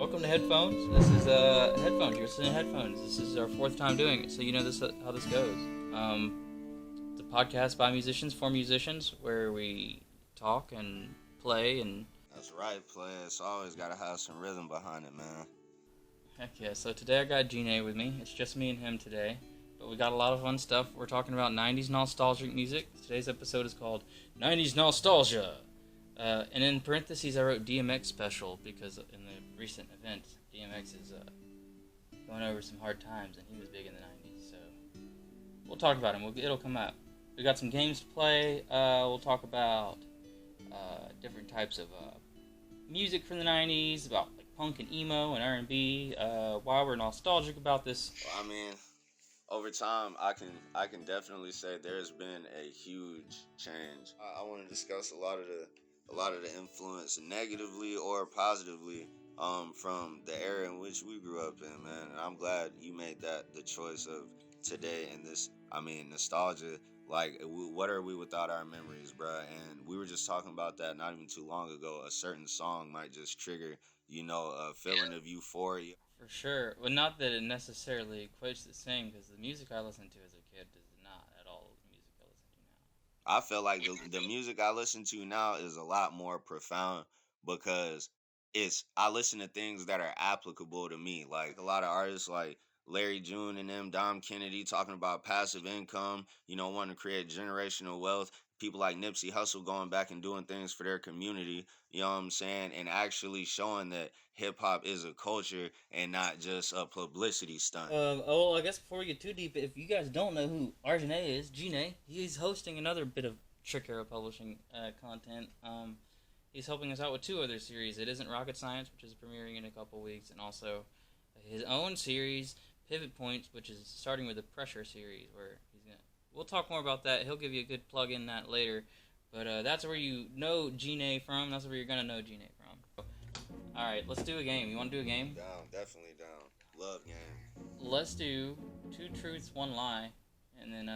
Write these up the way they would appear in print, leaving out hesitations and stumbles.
welcome to Headphones. This is Headphones. You're listening to Headphones. This is our fourth time doing it, so you know this how this goes. It's a podcast by musicians for musicians, where we talk and play and. That's right, play. It's always gotta have some rhythm behind it, man. Heck yeah! So today I got Gene with me. It's just me and him today, but we got a lot of fun stuff. We're talking about 90's nostalgic music. Today's episode is called 90's Nostalgia. And in parentheses, I wrote DMX special because in the recent event, DMX is going over some hard times, and he was big in the 90s. So we'll talk about him. It'll come out. We got some games to play. We'll talk about different types of music from the 90s, about like punk and emo and R&B. Why we're nostalgic about this. Well, I mean, over time, I can definitely say there's been a huge change. I want to discuss a lot of the influence, negatively or positively, from the era in which we grew up in, man. And I'm glad you made that the choice of today and this. I mean, nostalgia. Like, what are we without our memories, bruh? And we were just talking about that not even too long ago. A certain song might just trigger, a feeling of euphoria. For sure. Well, not that it necessarily equates the same, because the music I listened to as a kid does not at all the music I listen to now. I feel like the music I listen to now is a lot more profound because I listen to things that are applicable to me. Like a lot of artists like Larry June and them, Dom Kennedy talking about passive income, wanting to create generational wealth. People like Nipsey Hussle going back and doing things for their community, you know what I'm saying? And actually showing that hip hop is a culture and not just a publicity stunt. I guess before we get too deep, if you guys don't know who Arjun is, Gene, he's hosting another bit of Trick Era Publishing content. He's helping us out with two other series. It Isn't Rocket Science, which is premiering in a couple weeks, and also his own series, Pivot Points, which is starting with the Pressure series, where we'll talk more about that. He'll give you a good plug in that later. But that's where you know Gene from. That's where you're going to know Gene from. Alright, let's do a game. You want to do a game? Down, definitely down. Love game. Let's do 2 truths, 1 lie, and then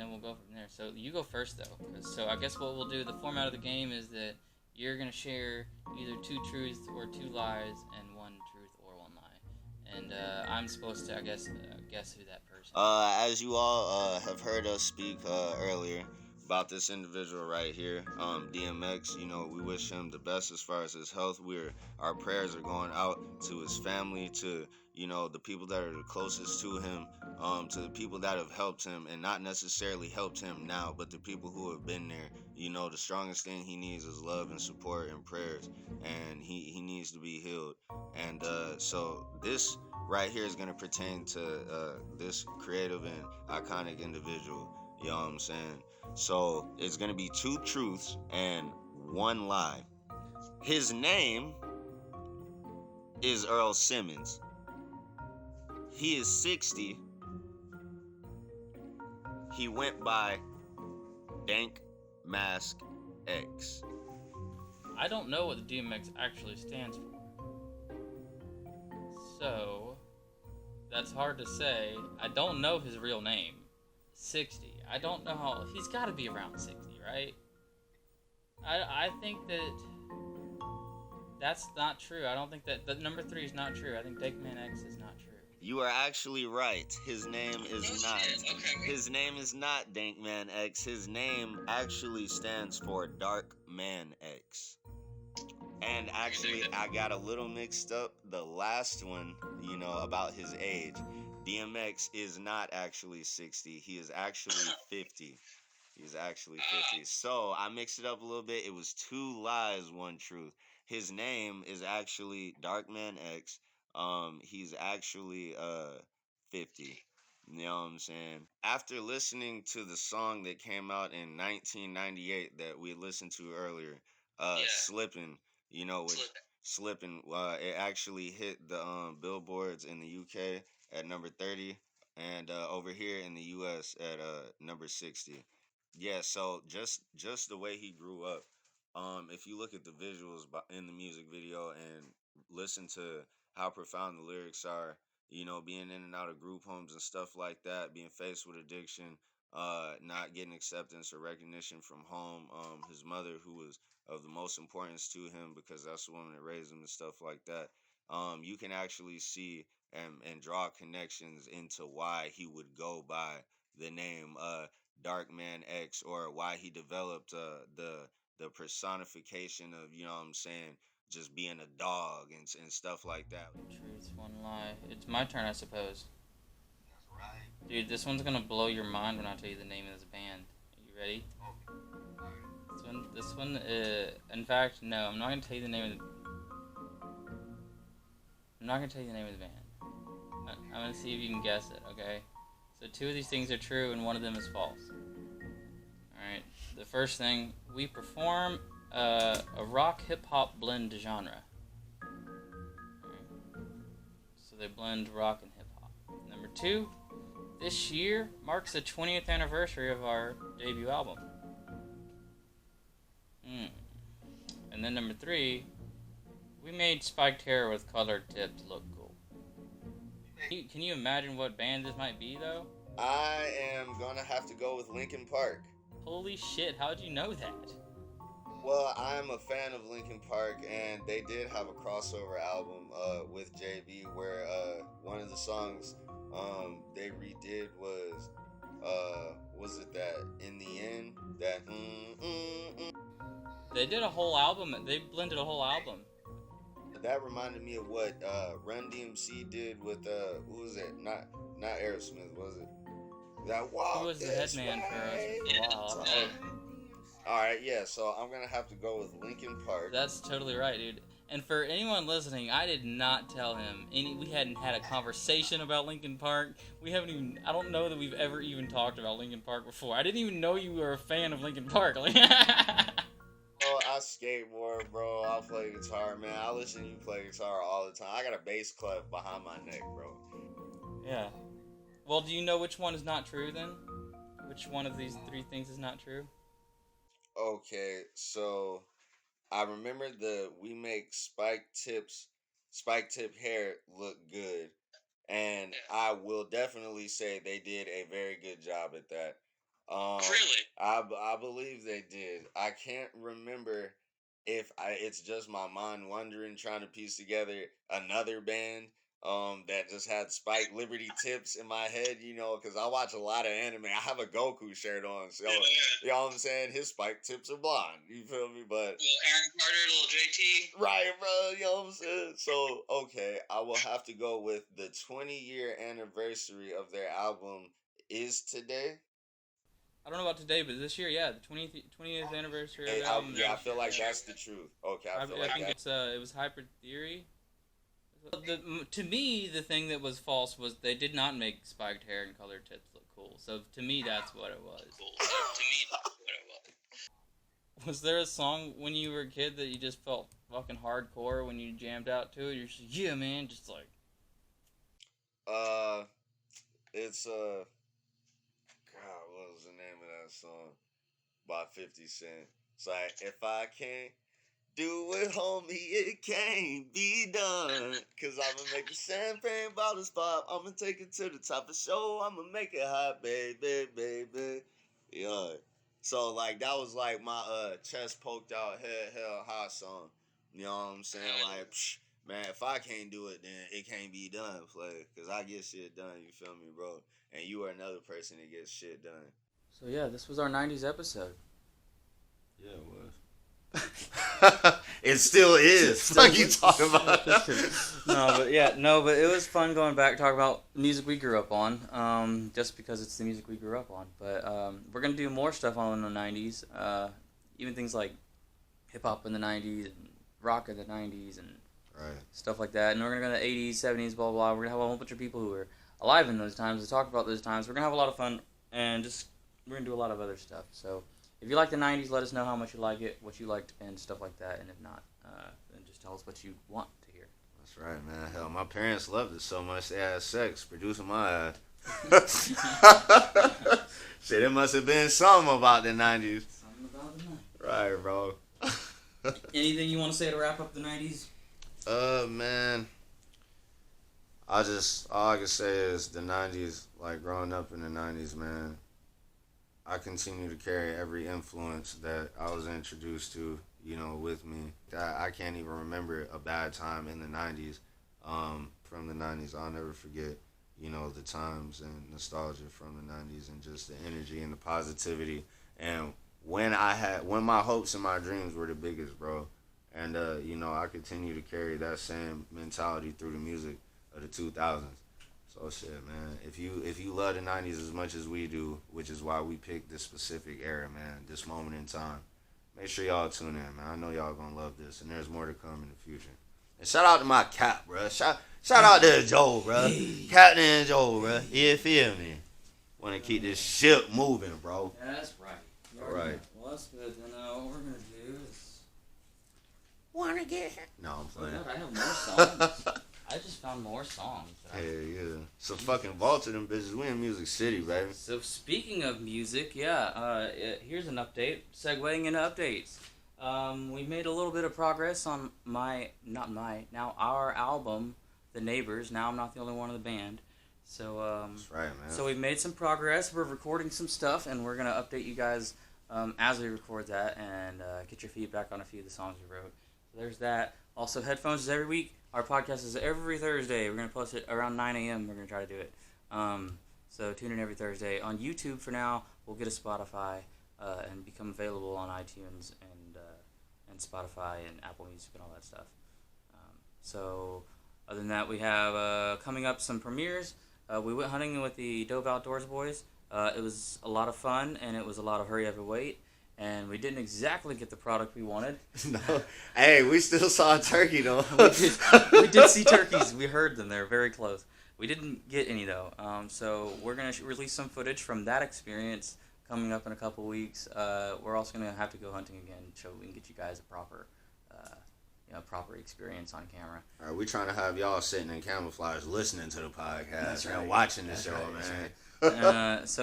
we'll go from there. So you go first, though. So I guess what we'll do, the format of the game is that you're going to share either 2 truths or 2 lies and 1 truth or 1 lie. And I'm supposed to, I guess who that person is. As you all have heard us speak earlier about this individual right here, DMX, we wish him the best as far as his health. Our prayers are going out to his family, to the people that are the closest to him, to the people that have helped him, and not necessarily helped him now, but the people who have been there. The strongest thing he needs is love and support and prayers, and he needs to be healed. And so this right here is going to pertain to this creative and iconic individual. You know what I'm saying? So it's going to be 2 truths and 1 lie. His name is Earl Simmons. He is 60. He went by Dank Mask X. I don't know what the DMX actually stands for. So, that's hard to say. I don't know his real name. 60. I don't know how. He's got to be around 60, right? I think that that's not true. I don't think that the number 3 is not true. I think Dankman X is not true. You are actually right. His name is not. Okay. His name is not Dankman X. His name actually stands for Dark Man X. And actually, I got a little mixed up. The last one, about his age. DMX is not actually 60. He is actually 50. He's actually 50. So I mixed it up a little bit. It was 2 lies, 1 truth. His name is actually Darkman X. He's actually 50. You know what I'm saying? After listening to the song that came out in 1998 that we listened to earlier, Slippin', Slippin', it actually hit the billboards in the UK at number 30, and over here in the US at number 60. Yeah, so just the way he grew up. If you look at the visuals in the music video and listen to how profound the lyrics are, being in and out of group homes and stuff like that, being faced with addiction, not getting acceptance or recognition from home. His mother, who was of the most importance to him because that's the woman that raised him and stuff like that. You can actually see and draw connections into why he would go by the name Dark Man X, or why he developed the personification of, you know what I'm saying, just being a dog and stuff like that. Truth, one lie. It's my turn, I suppose. Dude, this one's gonna blow your mind when I tell you the name of this band. Are you ready? This one, in fact, no, I'm not gonna tell you the name of the. I'm not gonna tell you the name of the band. I'm gonna see if you can guess it. Okay. So 2 of these things are true, and 1 of them is false. All right. The first thing, we perform a rock hip hop blend genre. Right. So they blend rock and hip hop. Number 2. This year marks the 20th anniversary of our debut album. And then number 3, we made spiked hair with colored tips look cool. Can you imagine what band this might be, though? I am gonna have to go with Linkin Park. Holy shit, how'd you know that? Well, I'm a fan of Linkin Park, and they did have a crossover album with JB where one of the songs they redid was it that In the End, that They did a whole album. They blended a whole album. That reminded me of what Run DMC did with who was it? Not Aerosmith, was it? That He was the head man for us for a while. Alright, yeah, so I'm gonna have to go with Linkin Park. That's totally right, dude. And for anyone listening, I did not tell him we hadn't had a conversation about Linkin Park. I don't know that we've ever even talked about Linkin Park before. I didn't even know you were a fan of Linkin Park. Oh, I skateboard, bro. I play guitar, man. I listen to you play guitar all the time. I got a bass clef behind my neck, bro. Yeah. Well, do you know which one is not true then? Which one of these 3 things is not true? Okay, so I remember we make spike tip hair look good, and I will definitely say they did a very good job at that. Really? I believe they did. I can't remember if it's just my mind wandering trying to piece together another band that just had Spike Liberty tips in my head, you know, because I watch a lot of anime. I have a Goku shirt on, so you know what I'm saying? His Spike tips are blonde. You feel me? But Little Aaron Carter, little JT. right, bro. You know what I'm saying? So okay, I will have to go with the 20-year anniversary of their album is today. I don't know about today, but this year, yeah, the 20th anniversary of the album. Yeah, I feel like that's the truth. Okay, I think it was Hyper Theory. To me, the thing that was false was they did not make spiked hair and colored tips look cool. So to me, that's what it was. Was there a song when you were a kid that you just felt fucking hardcore when you jammed out to it? You're just yeah, man, just like. It's God, what was the name of that song? By 50 Cent. It's like, if I can't do it, homie, it can't be done. Cause I'ma make the champagne bottles pop. I'ma take it to the top of show. I'ma make it hot, baby, baby. Yeah. So, like, that was like my chest poked out, hell hot song. You know what I'm saying? Like, man, if I can't do it, then it can't be done, play. Cause I get shit done, you feel me, bro? And you are another person that gets shit done. So, yeah, this was our 90s episode. Yeah, it was. It still is. What are you talking about? No, but it was fun going back, talking about music we grew up on, just because it's the music we grew up on. But we're going to do more stuff on the 90s, even things like hip-hop in the 90s and rock in the 90s and stuff like that. And we're going to go to the 80s, 70s, blah, blah. We're going to have a whole bunch of people who were alive in those times to talk about those times. We're going to have a lot of fun, and we're going to do a lot of other stuff. So if you like the 90s, let us know how much you like it, what you liked, and stuff like that. And if not, then just tell us what you want to hear. That's right, man. Hell, my parents loved it so much they had sex producing my ass. Shit, it must have been something about the 90s. Something about the 90s. Right, bro. Anything you want to say to wrap up the 90s? Man. All I can say is the 90s, like growing up in the 90s, man. I continue to carry every influence that I was introduced to, with me. I can't even remember a bad time in the 90s. From the 90s, I'll never forget, the times and nostalgia from the 90s and just the energy and the positivity. And when my hopes and my dreams were the biggest, bro. And, I continue to carry that same mentality through the music of the 2000s. So shit, man. If you love the '90s as much as we do, which is why we picked this specific era, man, this moment in time, make sure y'all tune in, man. I know y'all gonna love this, and there's more to come in the future. And shout out to my cap, bro. Shout out to Joe, bro. Captain and Joe, bro. You feel me? Want to keep this ship moving, bro. Yeah, that's right. All right. Well, that's good. Then what we're gonna do is. Wanna get? No, I'm Oh playing. God, I have more songs. I just found more songs. Hell yeah. So fucking vault to them bitches. We in Music City, baby. So speaking of music, here's an update. Segueing into updates. We made a little bit of progress on our album, The Neighbors. Now I'm not the only one in the band. So That's right, man. So we've made some progress. We're recording some stuff, and we're gonna update you guys as we record that and get your feedback on a few of the songs we wrote. So there's that. Also, Headphones is every week. Our podcast is every Thursday. We're going to post it around 9 a.m. We're going to try to do it. So tune in every Thursday. On YouTube for now, we'll get a Spotify and become available on iTunes and Spotify and Apple Music and all that stuff. So other than that, we have coming up some premieres. We went hunting with the Dope Outdoors boys. It was a lot of fun, and it was a lot of hurry up and wait. And we didn't exactly get the product we wanted. No. Hey, we still saw a turkey, though. we did see turkeys. We heard them. They were very close. We didn't get any, though. So we're going to release some footage from that experience coming up in a couple weeks. We're also going to have to go hunting again so we can get you guys a proper experience on camera. All right, we're trying to have y'all sitting in camouflage listening to the podcast and right. watching the show, man. That's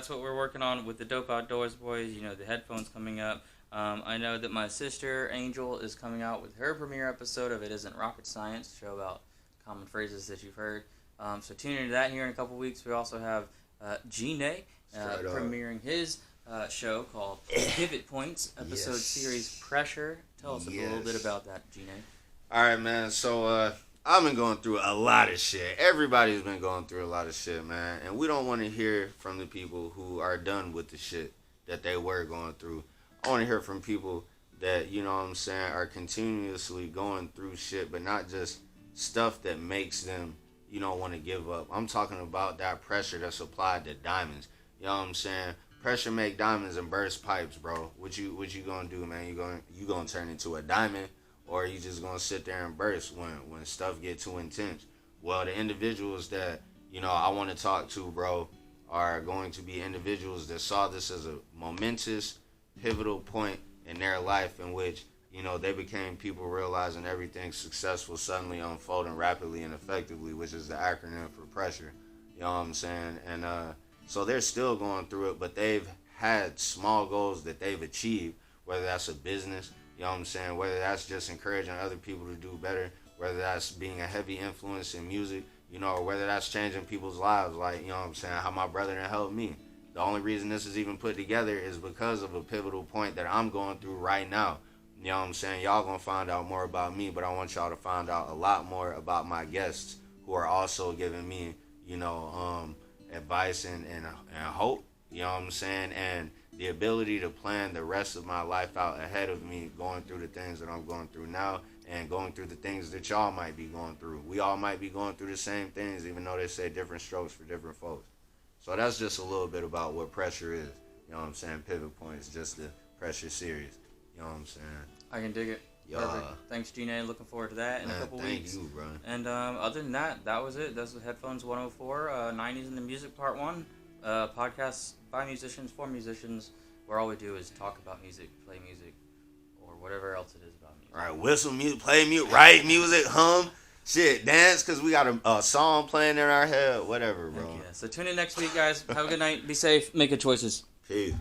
what we're working on with the Dope Outdoors boys. The headphones coming up. I know that my sister Angel is coming out with her premiere episode of It Isn't Rocket Science, a show about common phrases that you've heard. So tune into that here in a couple weeks. We also have Gene premiering his show called Pivot Points, episode series Pressure. Tell us a little bit about that, Gene. All right, man. So I've been going through a lot of shit. Everybody's been going through a lot of shit, man. And we don't want to hear from the people who are done with the shit that they were going through. I want to hear from people that, are continuously going through shit, but not just stuff that makes them, want to give up. I'm talking about that pressure that's applied to diamonds. You know what I'm saying? Pressure make diamonds and burst pipes, bro. What you gonna do, man? You gonna turn into a diamond? Or are you just going to sit there and burst when stuff get too intense? Well, the individuals that, I want to talk to, bro, are going to be individuals that saw this as a momentous, pivotal point in their life in which, they became people realizing everything successful suddenly unfolding rapidly and effectively, which is the acronym for pressure. You know what I'm saying? And so they're still going through it, but they've had small goals that they've achieved, whether that's a business, you know what I'm saying? Whether that's just encouraging other people to do better, whether that's being a heavy influence in music, or whether that's changing people's lives, like, you know what I'm saying, how my brother done helped me. The only reason this is even put together is because of a pivotal point that I'm going through right now. You know what I'm saying? Y'all gonna find out more about me, but I want y'all to find out a lot more about my guests who are also giving me, advice and hope, you know what I'm saying? And the ability to plan the rest of my life out ahead of me, going through the things that I'm going through now and going through the things that y'all might be going through. We all might be going through the same things, even though they say different strokes for different folks. So that's just a little bit about what pressure is. You know what I'm saying? Pivot Points, just the pressure series. You know what I'm saying? I can dig it. Perfect. Thanks, Gene. Looking forward to that in a couple weeks. Thank you, bro. And other than that, that was it. That's Headphones 104, 90s in the Music Part 1. Podcasts by musicians, for musicians, where all we do is talk about music, play music, or whatever else it is about music. All right, whistle music, play music, write music, hum, shit, dance, because we got a song playing in our head, whatever, bro. Yeah. So tune in next week, guys. Have a good night. Be safe. Make good choices. Peace.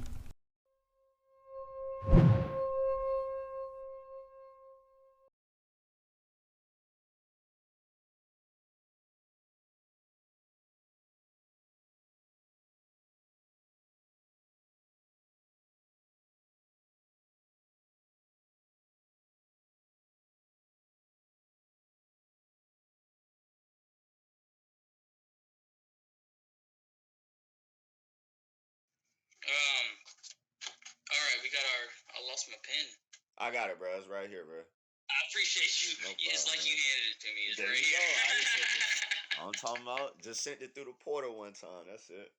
lost my pen. I got it, bro. It's right here, bro. I appreciate you. No It's problem, like you man. handed it to me. It's There right you here. go. I'm talking about just sent it through the portal one time. That's it.